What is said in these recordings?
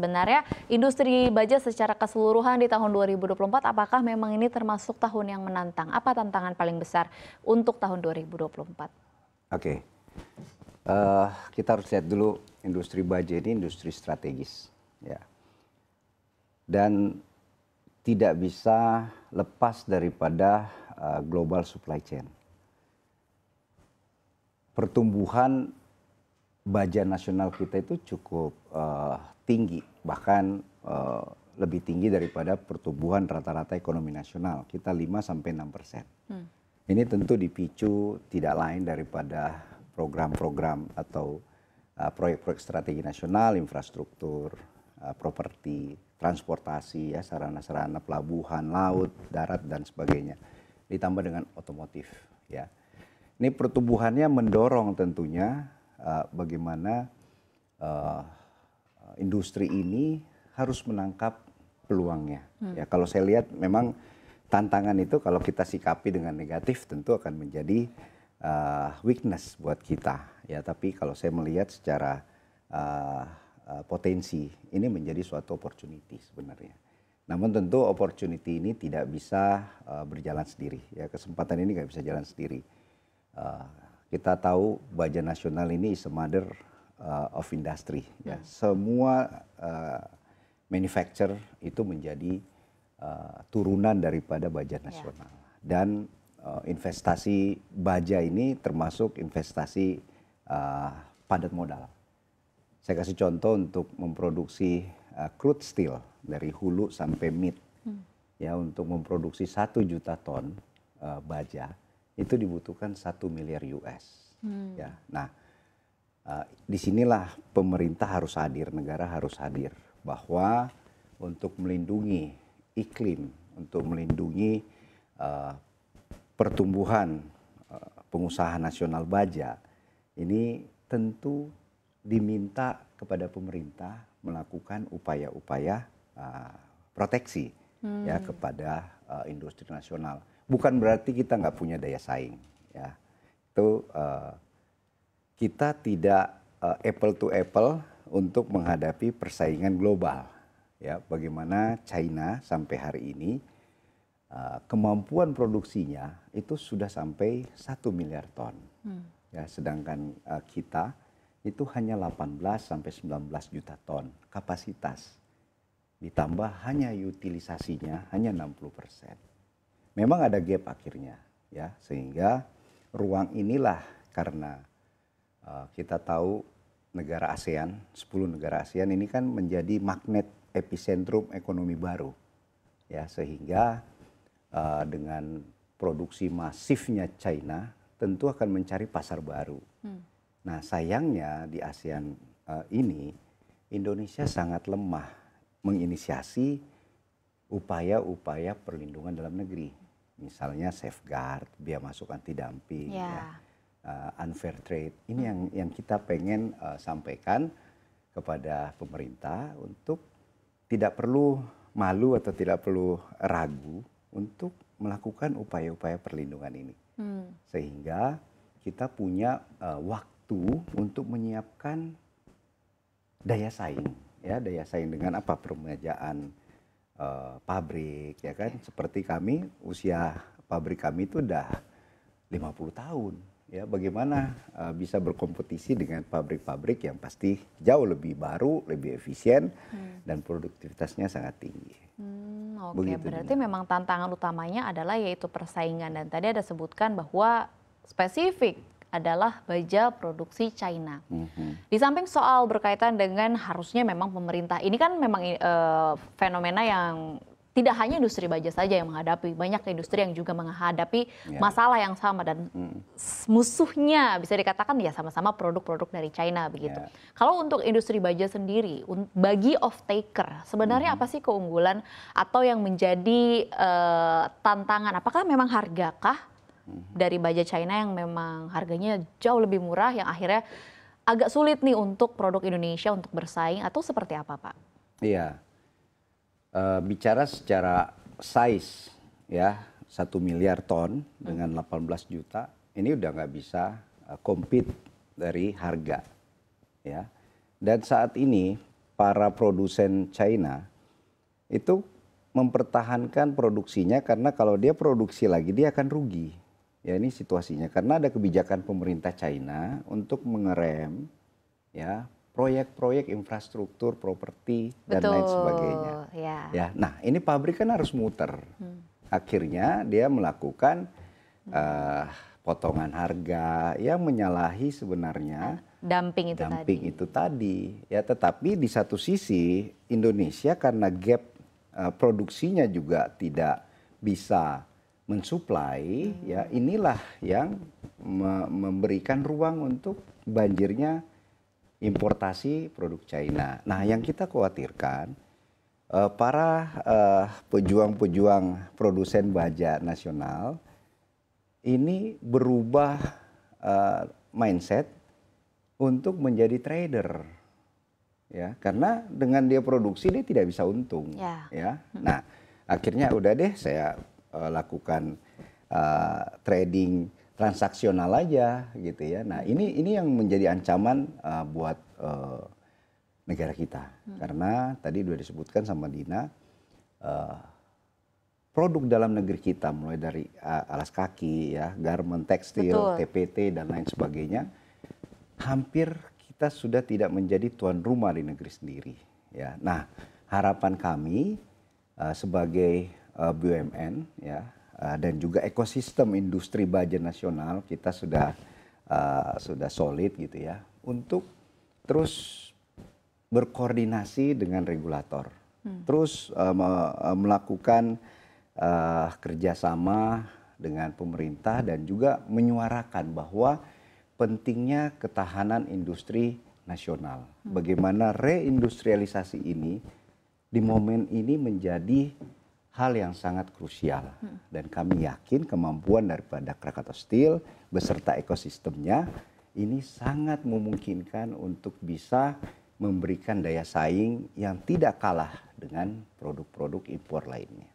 sebenarnya industri baja secara keseluruhan di tahun 2024 apakah memang ini termasuk tahun yang menantang? Apa tantangan paling besar untuk tahun 2024? Oke, kita harus lihat dulu industri baja ini industri strategis, ya, dan tidak bisa lepas daripada global supply chain. Pertumbuhan baja nasional kita itu cukup tinggi, bahkan lebih tinggi daripada pertumbuhan rata-rata ekonomi nasional. Kita 5-6%. Ini tentu dipicu tidak lain daripada program-program atau proyek-proyek strategi nasional, infrastruktur, properti, transportasi, ya, sarana-sarana pelabuhan, laut, darat dan sebagainya. Ditambah dengan otomotif, ya. Ini pertumbuhannya mendorong tentunya bagaimana industri ini harus menangkap peluangnya. Ya, kalau saya lihat memang tantangan itu kalau kita sikapi dengan negatif tentu akan menjadi weakness buat kita. Ya, tapi kalau saya melihat secara potensi ini menjadi suatu opportunity sebenarnya. Namun tentu opportunity ini tidak bisa berjalan sendiri. Ya, kesempatan ini nggak bisa jalan sendiri. Kita tahu baja nasional ini is a mother of industry. Ya. Semua manufacturer itu menjadi turunan daripada baja nasional. Dan investasi baja ini termasuk investasi padat modal. Saya kasih contoh untuk memproduksi crude steel dari hulu sampai mid. Ya, untuk memproduksi 1 juta ton baja itu dibutuhkan 1 miliar US. Ya, nah disinilah pemerintah harus hadir, negara harus hadir bahwa untuk melindungi iklim, untuk melindungi pertumbuhan pengusaha nasional baja, ini tentu diminta kepada pemerintah melakukan upaya-upaya proteksi ya kepada industri nasional. Bukan berarti kita nggak punya daya saing, ya. Itu kita tidak apple to apple untuk menghadapi persaingan global. Ya, bagaimana China sampai hari ini kemampuan produksinya itu sudah sampai 1 miliar ton. Ya, sedangkan kita itu hanya 18-19 juta ton kapasitas. Ditambah hanya utilisasinya hanya 60%. Memang ada gap akhirnya, ya, sehingga ruang inilah karena kita tahu negara ASEAN, 10 negara ASEAN ini kan menjadi magnet epicentrum ekonomi baru, ya, sehingga dengan produksi masifnya China tentu akan mencari pasar baru. Nah, sayangnya di ASEAN ini Indonesia sangat lemah menginisiasi upaya-upaya perlindungan dalam negeri. Misalnya safeguard, biaya masuk anti dumping, ya, unfair trade. Ini yang kita pengen sampaikan kepada pemerintah untuk tidak perlu malu atau tidak perlu ragu untuk melakukan upaya-upaya perlindungan ini. Sehingga kita punya waktu untuk menyiapkan daya saing, ya, daya saing dengan apa, peremajaan pabrik, ya kan, seperti kami usia pabrik kami itu udah 50 tahun, ya, bagaimana bisa berkompetisi dengan pabrik-pabrik yang pasti jauh lebih baru, lebih efisien dan produktivitasnya sangat tinggi. Oke, berarti memang tantangan utamanya adalah yaitu persaingan, dan tadi ada sebutkan bahwa spesifik adalah baja produksi China. Di samping soal berkaitan dengan harusnya memang pemerintah, ini kan memang fenomena yang tidak hanya industri baja saja yang menghadapi, banyak industri yang juga menghadapi masalah yang sama dan musuhnya bisa dikatakan ya sama-sama produk-produk dari China begitu. Kalau untuk industri baja sendiri, bagi off-taker, sebenarnya apa sih keunggulan atau yang menjadi tantangan? Apakah memang hargakah dari baja China yang memang harganya jauh lebih murah yang akhirnya agak sulit nih untuk produk Indonesia untuk bersaing, atau seperti apa, Pak? Iya, bicara secara size, ya, 1 miliar ton dengan 18 juta, ini udah nggak bisa compete dari harga, ya. Dan saat ini para produsen China itu mempertahankan produksinya karena kalau dia produksi lagi dia akan rugi. Ya ini situasinya karena ada kebijakan pemerintah China untuk mengerem ya proyek-proyek infrastruktur, properti dan lain sebagainya. Ya, nah ini pabrik kan harus muter. Akhirnya dia melakukan potongan harga yang menyalahi sebenarnya dumping itu tadi. Ya, tetapi di satu sisi Indonesia karena gap produksinya juga tidak bisa mensuplai, ya inilah yang memberikan ruang untuk banjirnya importasi produk China. Nah, yang kita khawatirkan para pejuang-pejuang produsen baja nasional ini berubah mindset untuk menjadi trader, ya karena dengan dia produksi dia tidak bisa untung, ya. Nah, akhirnya udah deh saya lakukan trading transaksional aja gitu ya. Nah ini yang menjadi ancaman buat negara kita karena tadi sudah disebutkan sama Dina produk dalam negeri kita mulai dari alas kaki ya, garment, tekstil, TPT dan lain sebagainya hampir kita sudah tidak menjadi tuan rumah di negeri sendiri ya. Nah harapan kami sebagai BUMN ya dan juga ekosistem industri baja nasional kita sudah solid gitu ya untuk terus berkoordinasi dengan regulator, terus melakukan kerjasama dengan pemerintah dan juga menyuarakan bahwa pentingnya ketahanan industri nasional. Bagaimana reindustrialisasi ini di momen ini menjadi hal yang sangat krusial dan kami yakin kemampuan daripada Krakatau Steel beserta ekosistemnya ini sangat memungkinkan untuk bisa memberikan daya saing yang tidak kalah dengan produk-produk impor lainnya.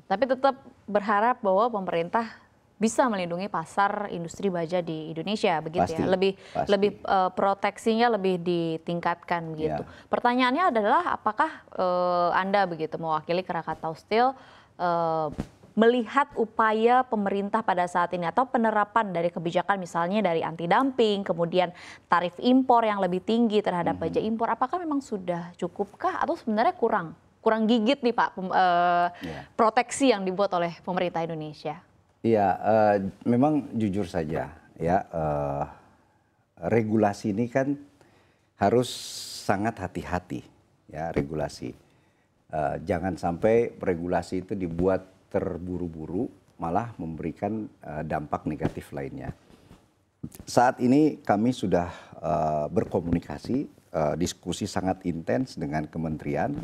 Tapi tetap berharap bahwa pemerintah bisa melindungi pasar industri baja di Indonesia, begitu ya. Lebih proteksinya lebih ditingkatkan begitu. Ya. Pertanyaannya adalah apakah Anda begitu mewakili Krakatau Steel melihat upaya pemerintah pada saat ini atau penerapan dari kebijakan misalnya dari anti dumping, kemudian tarif impor yang lebih tinggi terhadap baja impor, apakah memang sudah cukupkah atau sebenarnya kurang gigit nih Pak proteksi yang dibuat oleh pemerintah Indonesia? Iya, memang jujur saja ya regulasi ini kan harus sangat hati-hati ya regulasi. Jangan sampai regulasi itu dibuat terburu-buru malah memberikan dampak negatif lainnya. Saat ini kami sudah berkomunikasi, diskusi sangat intens dengan kementerian,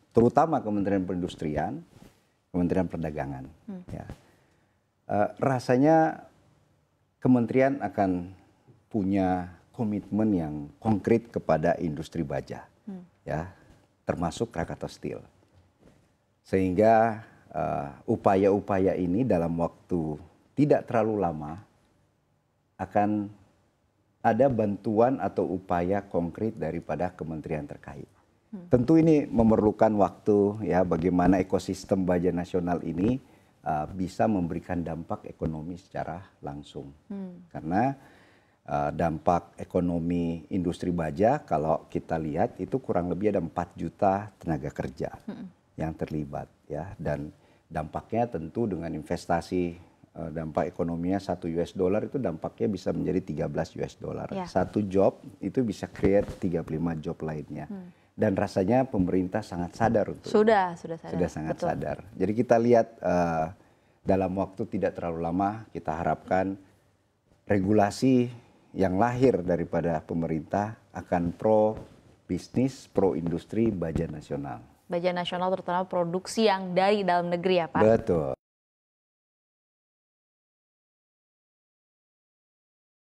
terutama Kementerian Perindustrian, Kementerian Perdagangan. Ya. Rasanya kementerian akan punya komitmen yang konkret kepada industri baja, ya, termasuk Krakatau Steel, sehingga upaya-upaya ini dalam waktu tidak terlalu lama akan ada bantuan atau upaya konkret daripada kementerian terkait. Tentu ini memerlukan waktu ya bagaimana ekosistem baja nasional ini bisa memberikan dampak ekonomi secara langsung. Karena dampak ekonomi industri baja kalau kita lihat itu kurang lebih ada 4 juta tenaga kerja yang terlibat ya, dan dampaknya tentu dengan investasi dampak ekonominya $1 itu dampaknya bisa menjadi $13. Satu job itu bisa create 35 job lainnya. Dan rasanya pemerintah sangat sadar untuk sudah sangat sadar. Jadi kita lihat dalam waktu tidak terlalu lama kita harapkan regulasi yang lahir daripada pemerintah akan pro bisnis, pro industri baja nasional. Baja nasional terutama produksi yang dari dalam negeri ya Pak? Betul.